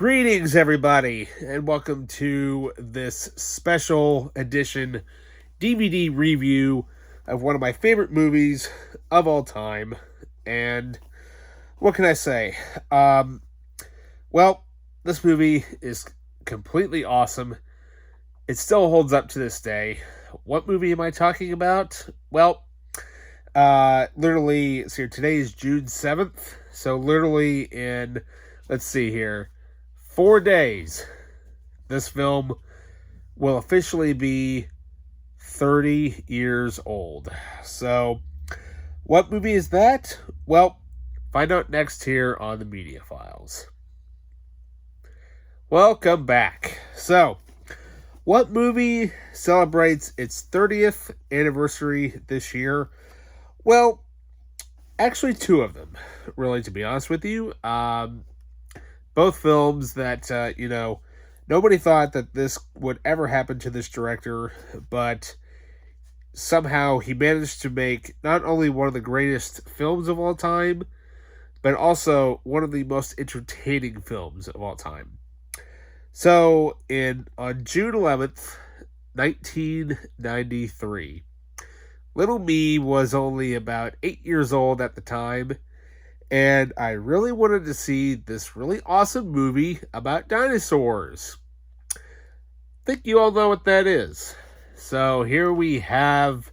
Greetings, everybody, and welcome to this special edition DVD review of one of my favorite movies of all time. And what can I say? Well, this movie is completely awesome. It still holds up to this day. What movie am I talking about? Well, literally, so today is June 7th. So, literally, in, let's see here, 4 days, this film will officially be 30 years old. So, what movie is that? Well, find out next here on the Media Files. Welcome back. So, what movie celebrates its 30th anniversary this year? Well, actually two of them, really, to be honest with you. Both films that, nobody thought that this would ever happen to this director, but somehow he managed to make not only one of the greatest films of all time, but also one of the most entertaining films of all time. So, on June 11th, 1993, little me was only about 8 years old at the time, and I really wanted to see this really awesome movie about dinosaurs. I think you all know what that is. So here we have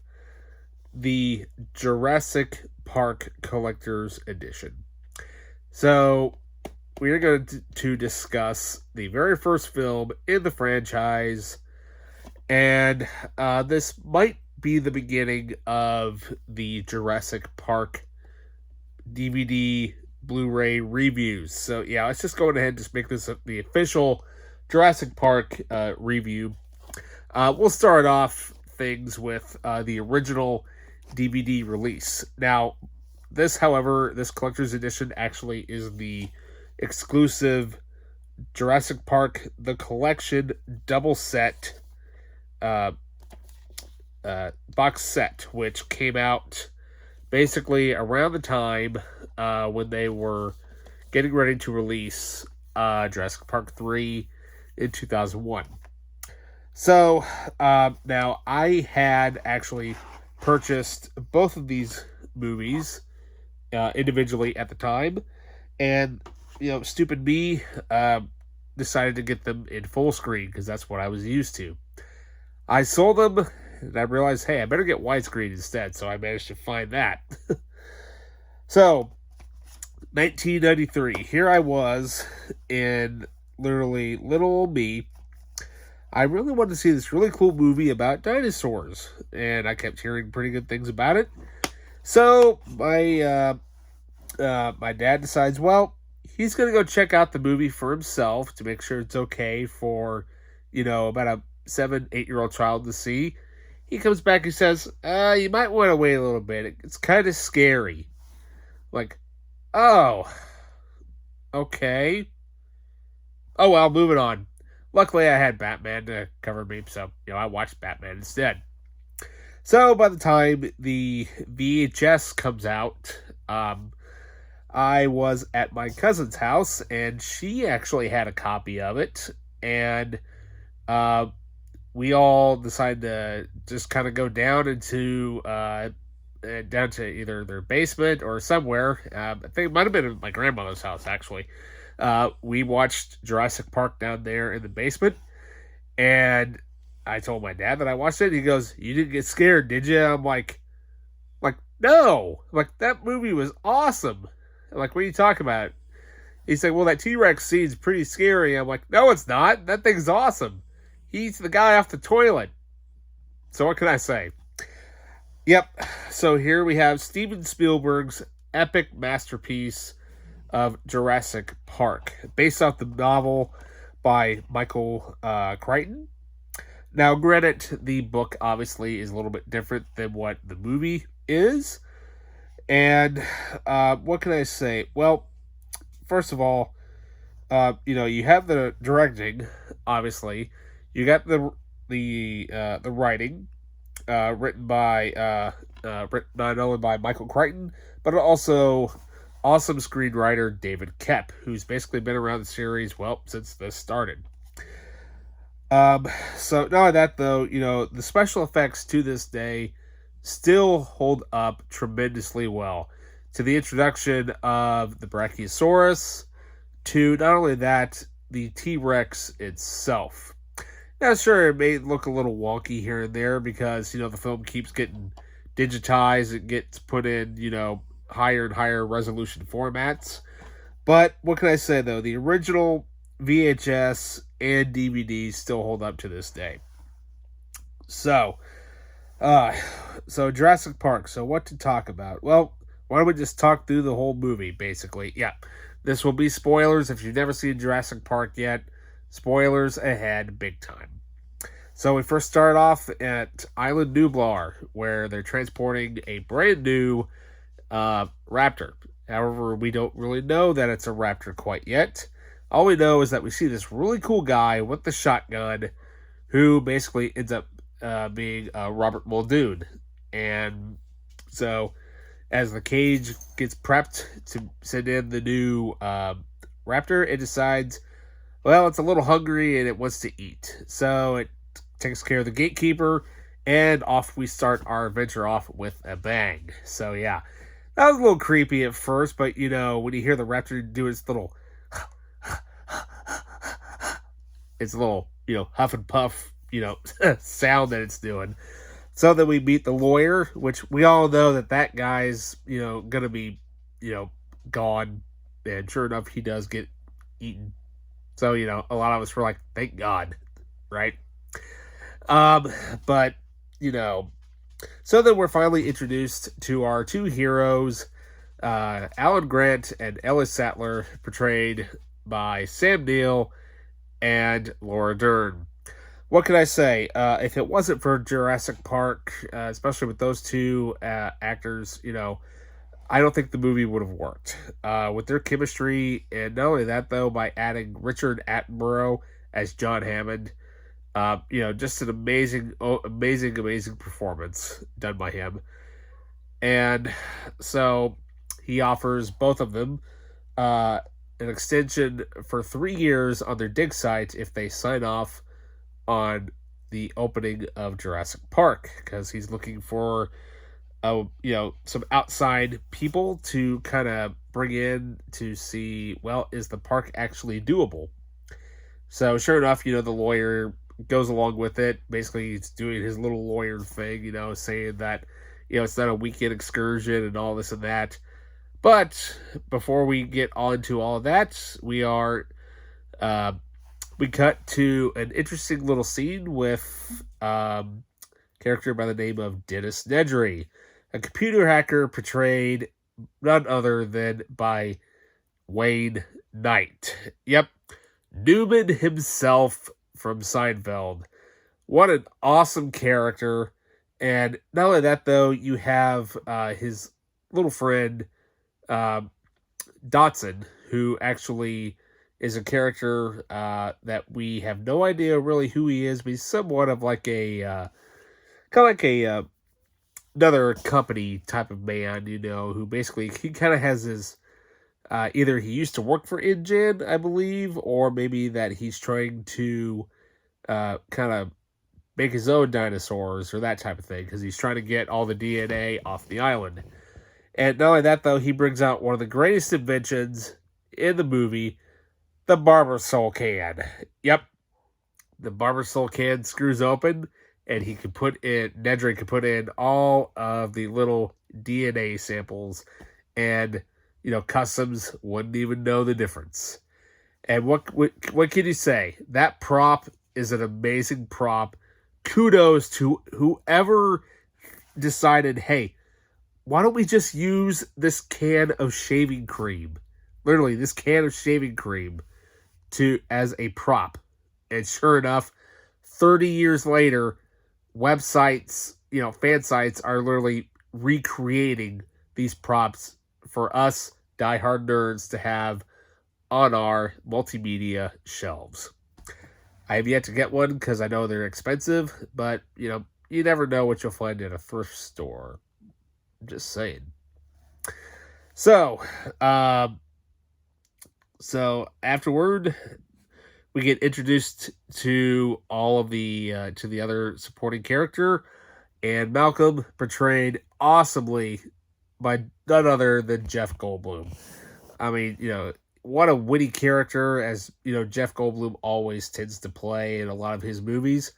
the Jurassic Park Collector's Edition. So we are going to discuss the very first film in the franchise, and this might be the beginning of the Jurassic Park DVD Blu-ray reviews. So yeah, let's just go ahead and just make this the official Jurassic Park review. We'll start off things with the original DVD release. Now, this collector's edition actually is the exclusive Jurassic Park The Collection double set box set, which came out basically around the time when they were getting ready to release Jurassic Park 3 in 2001. So, now I had actually purchased both of these movies individually at the time, and, stupid me decided to get them in full screen because that's what I was used to. I sold them, and I realized, hey, I better get widescreen instead, so I managed to find that. So, 1993, here I was in literally little old me. I really wanted to see this really cool movie about dinosaurs, and I kept hearing pretty good things about it. So, my dad decides, well, he's going to go check out the movie for himself to make sure it's okay for, about a 7-8-year-old child to see. He comes back and says, you might want to wait a little bit. It's kind of scary. Like, oh, okay. Oh, well, moving on. Luckily, I had Batman to cover me, so, I watched Batman instead. So, by the time the VHS comes out, I was at my cousin's house, and she actually had a copy of it, and we all decided to just kind of go down to either their basement or somewhere. I think it might have been at my grandmother's house, actually. We watched Jurassic Park down there in the basement, and I told my dad that I watched it. He goes, "You didn't get scared, did you?" I'm like, no. That movie was awesome. I'm like, what are you talking about? He said, well, that T-Rex scene's pretty scary. I'm like, no, it's not. That thing's awesome. He eats the guy off the toilet. So what can I say? Yep. So here we have Steven Spielberg's epic masterpiece of Jurassic Park, based off the novel by Michael Crichton. Now, granted, the book obviously is a little bit different than what the movie is. And what can I say? Well, first of all, you have the directing, obviously. You got the writing, written by not only by Michael Crichton, but also awesome screenwriter David Koepp, who's basically been around the series, well, since this started. Um, so not only that though, the special effects to this day still hold up tremendously well. To the introduction of the Brachiosaurus, to not only that, the T-Rex itself. Now, sure, it may look a little wonky here and there because, the film keeps getting digitized. It gets put in, higher and higher resolution formats. But what can I say, though? The original VHS and DVD still hold up to this day. So, uh, so Jurassic Park. So what to talk about? Well, why don't we just talk through the whole movie, basically? Yeah, this will be spoilers. If you've never seen Jurassic Park yet, spoilers ahead big time. So we first start off at Island Nublar, where they're transporting a brand new raptor. However, we don't really know that it's a raptor quite yet. All we know is that we see this really cool guy with the shotgun who basically ends up being Robert Muldoon. And so as the cage gets prepped to send in the new raptor, it decides, well, it's a little hungry and it wants to eat. So it takes care of the gatekeeper, and off we start our adventure off with a bang. So yeah, that was a little creepy at first, but when you hear the raptor do its little huff and puff, sound that it's doing. So then we meet the lawyer, which we all know that guy's, gonna be, gone. And sure enough, he does get eaten. So, a lot of us were like, thank God, right? But, so then we're finally introduced to our two heroes, Alan Grant and Ellis Sattler, portrayed by Sam Neill and Laura Dern. What can I say? If it wasn't for Jurassic Park, especially with those two actors, I don't think the movie would have worked. With their chemistry, and not only that, though, by adding Richard Attenborough as John Hammond, just an amazing performance done by him. And so he offers both of them an extension for 3 years on their dig site if they sign off on the opening of Jurassic Park, because he's looking for some outside people to kind of bring in to see, well, is the park actually doable? So sure enough, the lawyer goes along with it. Basically, he's doing his little lawyer thing, saying that, it's not a weekend excursion and all this and that. But before we get on to all of that, we cut to an interesting little scene with character by the name of Dennis Nedry, a computer hacker portrayed none other than by Wayne Knight. Yep, Newman himself from Seinfeld. What an awesome character. And not only that, though, you have his little friend, Dotson, who actually is a character that we have no idea really who he is, but he's somewhat of like another company type of man, who basically, he kind of has his, either he used to work for InGen, I believe, or maybe that he's trying to kind of make his own dinosaurs or that type of thing, because he's trying to get all the DNA off the island. And not only that, though, he brings out one of the greatest inventions in the movie, the barber soul can. Yep. The barber soul can screws open, and Nedry can put in all of the little DNA samples, and, Customs wouldn't even know the difference. And what can you say? That prop is an amazing prop. Kudos to whoever decided, hey, why don't we just use this can of shaving cream? Literally, this can of shaving cream as a prop. And sure enough, 30 years later, websites, fan sites are literally recreating these props for us diehard nerds to have on our multimedia shelves. I have yet to get one because I know they're expensive, but, you never know what you'll find at a thrift store. I'm just saying. So, um, so afterward, we get introduced to all of the to the other supporting character, and Malcolm portrayed awesomely by none other than Jeff Goldblum. I mean, what a witty character, as Jeff Goldblum always tends to play in a lot of his movies.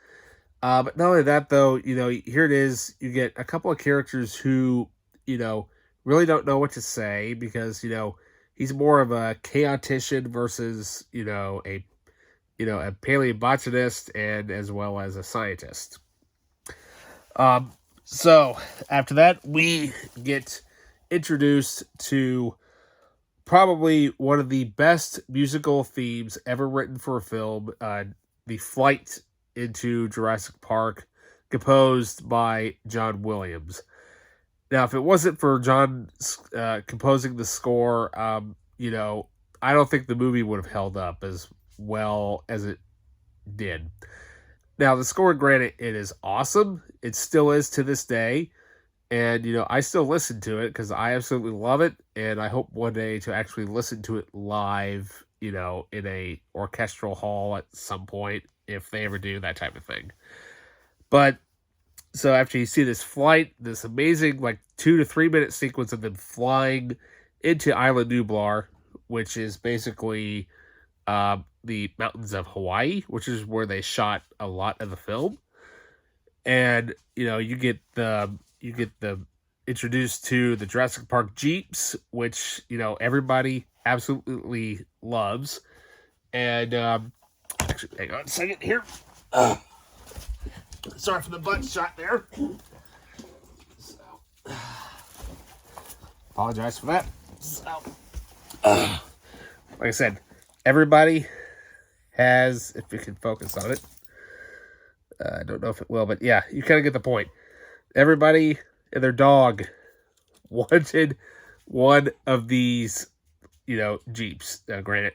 But not only that, though, here it is. You get a couple of characters who, you know, really don't know what to say because he's more of a chaotician versus a paleobotanist and as well as a scientist. So after that, we get introduced to probably one of the best musical themes ever written for a film, the flight into Jurassic Park, composed by John Williams. Now, if it wasn't for John composing the score, I don't think the movie would have held up as well as it did. Now, the score, granted, it is awesome. It still is to this day. And, I still listen to it because I absolutely love it. And I hope one day to actually listen to it live, in a orchestral hall at some point, if they ever do that type of thing. But, so after you see this flight, this amazing, 2 to 3 minute sequence of them flying into Island Nublar, which is basically the mountains of Hawaii, which is where they shot a lot of the film. And, you get the introduced to the Jurassic Park Jeeps, which, everybody absolutely loves. And, actually, hang on a second here. Sorry for the butt shot there. So, apologize for that. So, like I said, everybody has, if you can focus on it, I don't know if it will, but yeah, you kind of get the point. Everybody and their dog wanted one of these, Jeeps. Now, granted,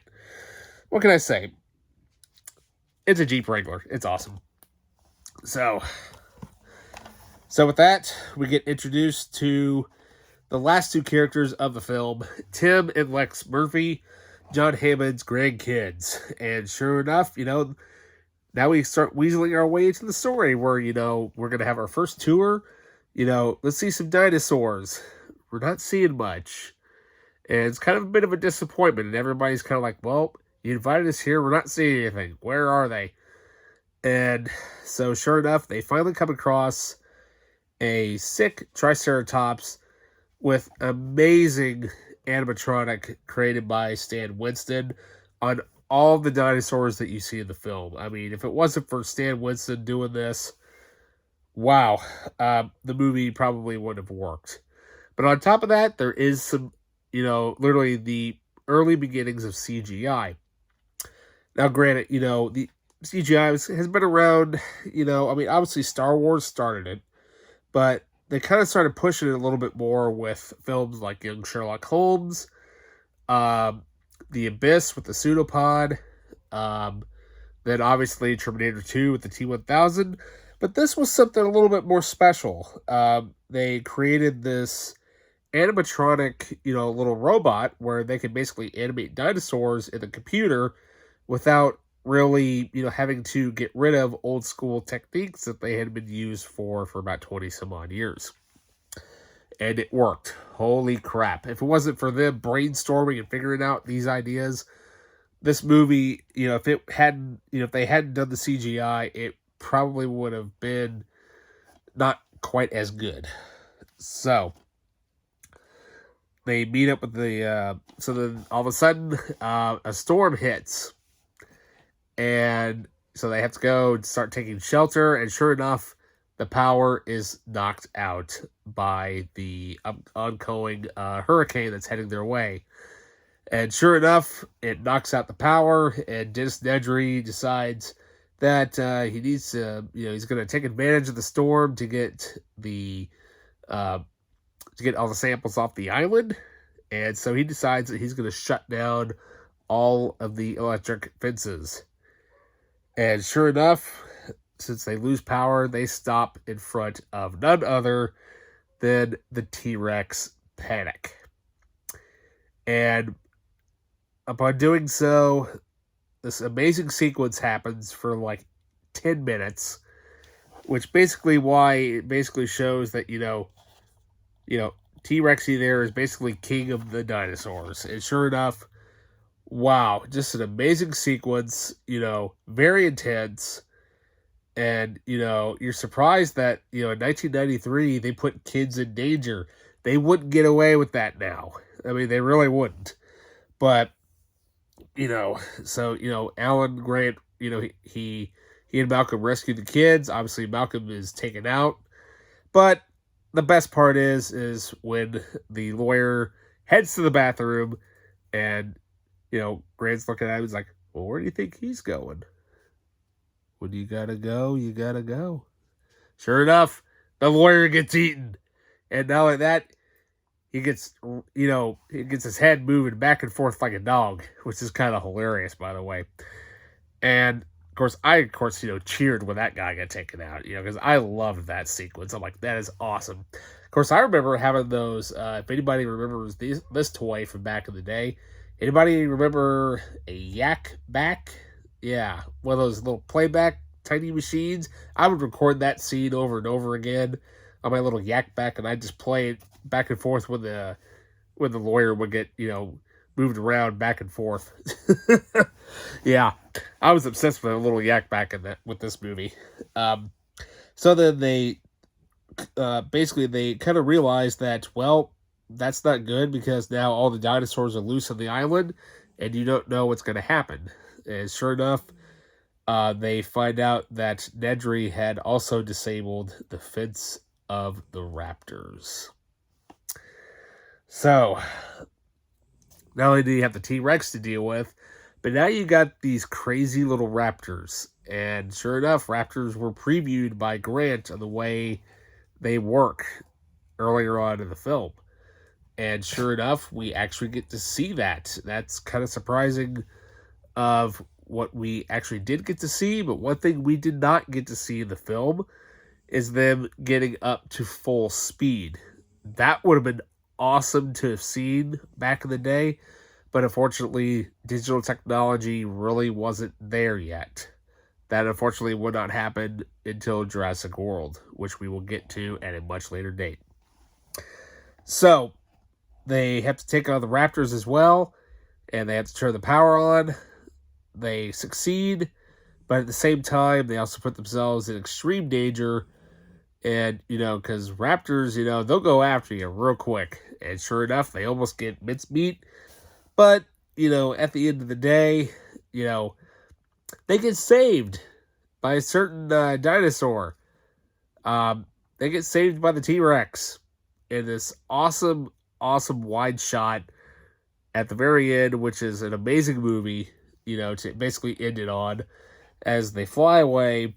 what can I say? It's a Jeep Wrangler. It's awesome. So with that, we get introduced to the last two characters of the film, Tim and Lex Murphy, John Hammond's grandkids. And sure enough, now we start weaseling our way into the story where, we're going to have our first tour. Let's see some dinosaurs. We're not seeing much. And it's kind of a bit of a disappointment. And everybody's kind of like, well, you invited us here. We're not seeing anything. Where are they? And so sure enough, they finally come across a sick Triceratops with amazing animatronic created by Stan Winston on all the dinosaurs that you see in the film. I mean, if it wasn't for Stan Winston doing this, wow, the movie probably wouldn't have worked. But on top of that, there is some, literally the early beginnings of CGI. Now, granted, the CGI has been around, obviously Star Wars started it, but they kind of started pushing it a little bit more with films like Young Sherlock Holmes, The Abyss with the Pseudopod, then obviously Terminator 2 with the T-1000, but this was something a little bit more special. They created this animatronic, little robot where they could basically animate dinosaurs in the computer without really, having to get rid of old school techniques that they had been used for about 20 some odd years. And it worked. Holy crap. If it wasn't for them brainstorming and figuring out these ideas, this movie, if they hadn't done the CGI, it probably would have been not quite as good. So they meet up with so then all of a sudden, a storm hits. And so they have to go and start taking shelter. And sure enough, the power is knocked out by the ongoing hurricane that's heading their way. And sure enough, it knocks out the power. And Dennis Nedry decides that he needs to, he's going to take advantage of the storm to get all the samples off the island. And so he decides that he's going to shut down all of the electric fences. And sure enough, since they lose power, they stop in front of none other than the T-Rex Panic. And upon doing so, this amazing sequence happens for like 10 minutes, which basically why it basically shows that, T-Rexy there is basically king of the dinosaurs. And sure enough, wow, just an amazing sequence, very intense. And, you're surprised that, in 1993, they put kids in danger. They wouldn't get away with that now. I mean, they really wouldn't. But, Alan Grant, he and Malcolm rescue the kids. Obviously, Malcolm is taken out. But the best part is when the lawyer heads to the bathroom and, Grant's looking at him. He's like, well, where do you think he's going? When you gotta go, you gotta go. Sure enough, the lawyer gets eaten. And not only that, he gets his head moving back and forth like a dog, which is kind of hilarious, by the way. And I cheered when that guy got taken out, because I loved that sequence. I'm like, that is awesome. Of course, I remember having those. If anybody remembers this toy from back in the day, anybody remember a Yak Back? Yeah, one of those little playback tiny machines. I would record that scene over and over again on my little Yak Back, and I'd just play it back and forth when the lawyer would get moved around back and forth. Yeah, I was obsessed with a little Yak Back with this movie. So then they basically they kind of realized that, well, that's not good because now all the dinosaurs are loose on the island, and you don't know what's going to happen. And sure enough, they find out that Nedry had also disabled the fence of the raptors. So, not only do you have the T-Rex to deal with, but now you got these crazy little raptors. And sure enough, raptors were previewed by Grant on the way they work earlier on in the film. And sure enough, we actually get to see that. That's kind of surprising of what we actually did get to see, but one thing we did not get to see in the film is them getting up to full speed. That would have been awesome to have seen back in the day, but unfortunately, digital technology really wasn't there yet. That unfortunately would not happen until Jurassic World, which we will get to at a much later date. So, they have to take on the raptors as well, and they have to turn the power on. They succeed, but at the same time, they also put themselves in extreme danger. And, because raptors, they'll go after you real quick. And sure enough, they almost get mincemeat. But, at the end of the day, they get saved by a certain dinosaur. They get saved by the T-Rex in this awesome, awesome wide shot at the very end, which is an amazing movie, to basically end it on, as they fly away,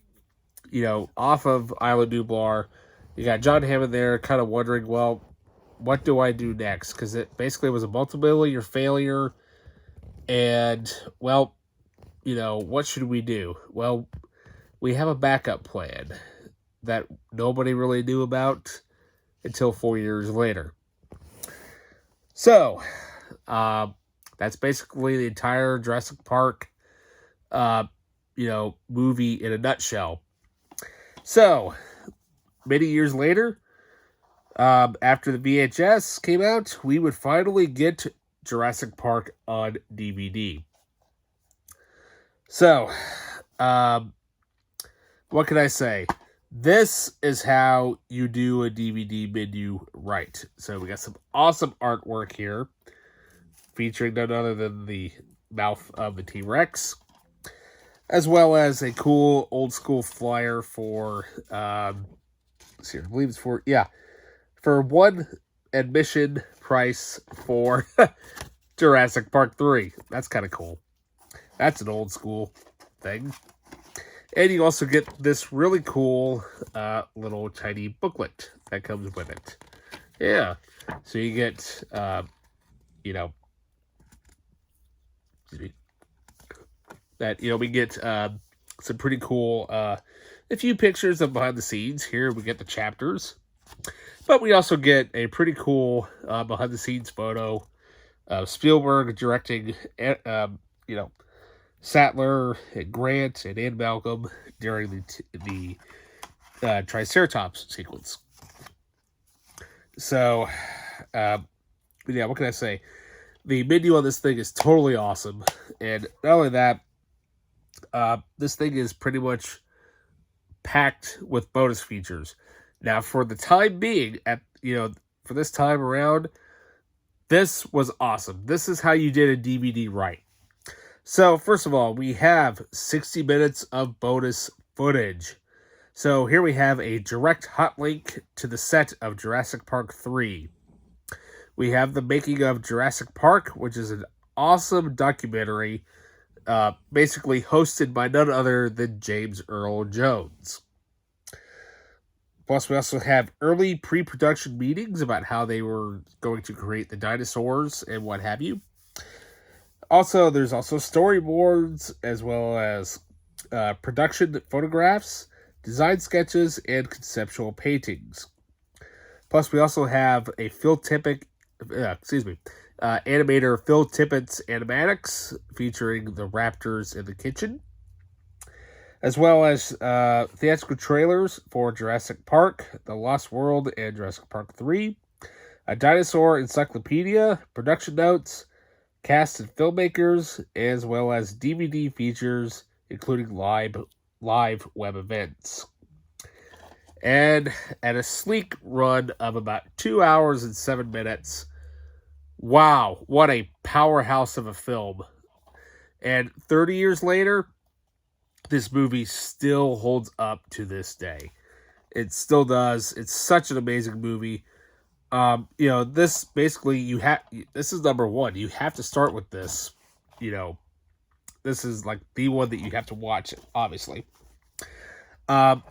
off of Isla Nublar. You got John Hammond there kind of wondering, well, what do I do next? Because it basically was a multi-million failure, and, well, what should we do? Well, we have a backup plan that nobody really knew about until 4 years later. So, that's basically the entire Jurassic Park, movie in a nutshell. So, many years later, after the VHS came out, we would finally get Jurassic Park on DVD. So, what can I say? This is how you do a DVD menu right. So we got some awesome artwork here, featuring none other than the mouth of the T-Rex, as well as a cool old school flyer for, I believe it's for one admission price for Jurassic Park 3. That's kind of cool. That's an old school thing. And you also get this really cool little tiny booklet that comes with it. Yeah. So you get, we get some pretty cool, a few pictures of behind the scenes. Here we get the chapters. But we also get a pretty cool behind the scenes photo Spielberg directing, you know, Sattler and Grant and Ann Malcolm during the Triceratops sequence. So, yeah, what can I say? The menu on this thing is totally awesome, and not only that, this thing is pretty much packed with bonus features. Now, for the time being, for this time around, this was awesome. This is how you did a DVD right. So, first of all, we have 60 minutes of bonus footage. So, here we have a direct hot link to the set of Jurassic Park 3. We have the making of Jurassic Park, which is an awesome documentary, basically hosted by none other than James Earl Jones. Plus, we also have early pre-production meetings about how they were going to create the dinosaurs and what have you. Also, there's also storyboards as well as production photographs, design sketches, and conceptual paintings. Plus, we also have a animator Phil Tippett's animatics featuring the raptors in the kitchen, as well as theatrical trailers for Jurassic Park, The Lost World, and Jurassic Park 3, a dinosaur encyclopedia, production notes, cast and filmmakers, as well as DVD features, including live web events. And at a sleek run of about 2 hours and 7 minutes, wow, what a powerhouse of a film. And 30 years later, this movie still holds up to this day. It still does. It's such an amazing movie. This basically this is number one. You have to start with this. This is like the one that you have to watch, obviously. Now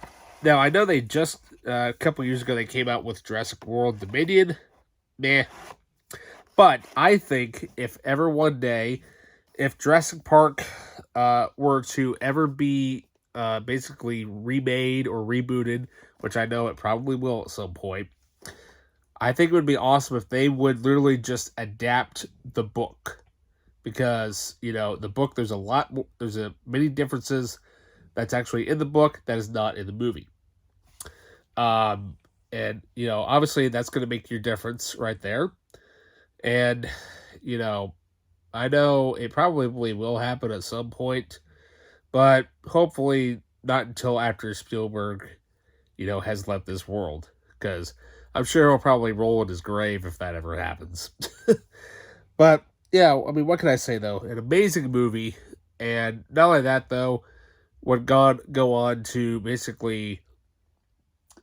I know they just a couple years ago they came out with Jurassic World Dominion. Meh. But I think if ever one day, if Jurassic Park were to ever be basically remade or rebooted, which I know it probably will at some point, I think it would be awesome if they would literally just adapt the book. Because, the book, there's many differences that's actually in the book that is not in the movie. And, obviously that's going to make your difference right there. And, I know it probably will happen at some point, but hopefully not until after Spielberg, has left this world. Because I'm sure he'll probably roll in his grave if that ever happens. But, yeah, I mean, what can I say, though? An amazing movie. And not only that, though, would go on to basically,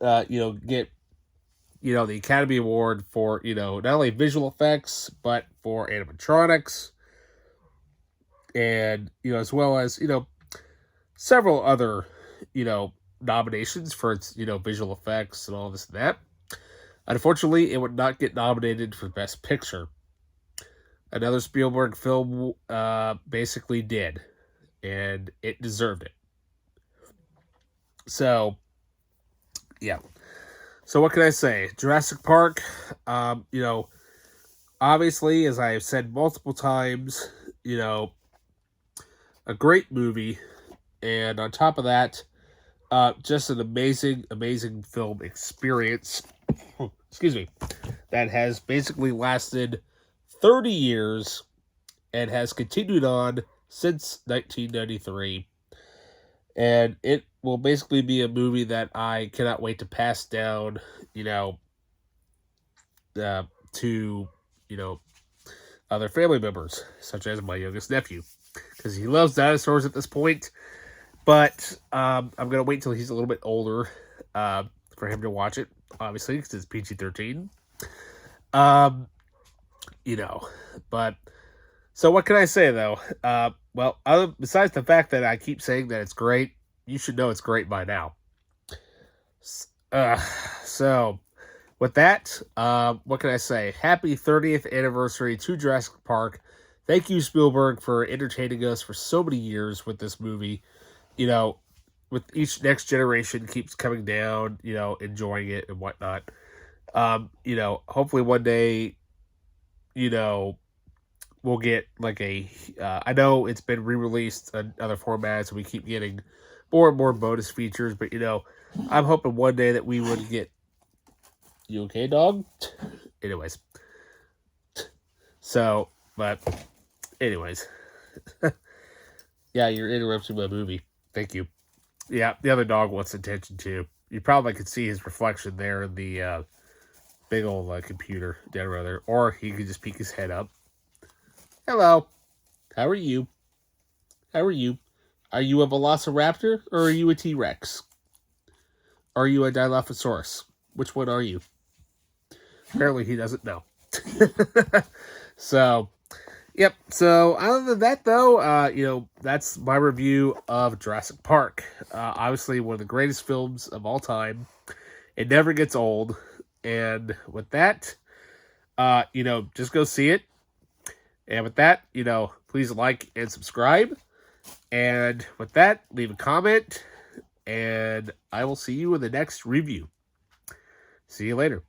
get, the Academy Award for, not only visual effects, but for animatronics. And, as well as, several other, nominations for its, visual effects and all this and that. Unfortunately, it would not get nominated for Best Picture. Another Spielberg film basically did, and it deserved it. So, yeah. So what can I say? Jurassic Park, obviously, as I have said multiple times, a great movie, and on top of that, just an amazing film experience. Excuse me. That has basically lasted 30 years and has continued on since 1993. And it will basically be a movie that I cannot wait to pass down, to, other family members, such as my youngest nephew, because he loves dinosaurs at this point. But I'm going to wait till he's a little bit older for him to watch it, obviously, because it's PG-13. But so what can I say, though? Besides the fact that I keep saying that it's great, you should know it's great by now. So with that, what can I say? Happy 30th anniversary to Jurassic Park. Thank you, Spielberg, for entertaining us for so many years with this movie. With each next generation keeps coming down, enjoying it and whatnot. Hopefully one day, we'll get like a. I know it's been re-released in other formats, and we keep getting more and more bonus features. But I'm hoping one day that we would get. You okay, dog? Anyways, so but anyways, yeah, you're interrupting my movie. Thank you. Yeah, the other dog wants attention too. You probably could see his reflection there in the big old computer down around there, or he could just peek his head up. Hello, how are you? How are you? Are you a Velociraptor or are you a T-Rex? Are you a Dilophosaurus? Which one are you? Apparently, he doesn't know. So, yep. So, other than that, though, that's my review of Jurassic Park. Obviously, one of the greatest films of all time. It never gets old. And with that, just go see it. And with that, please like and subscribe. And with that, leave a comment. And I will see you in the next review. See you later.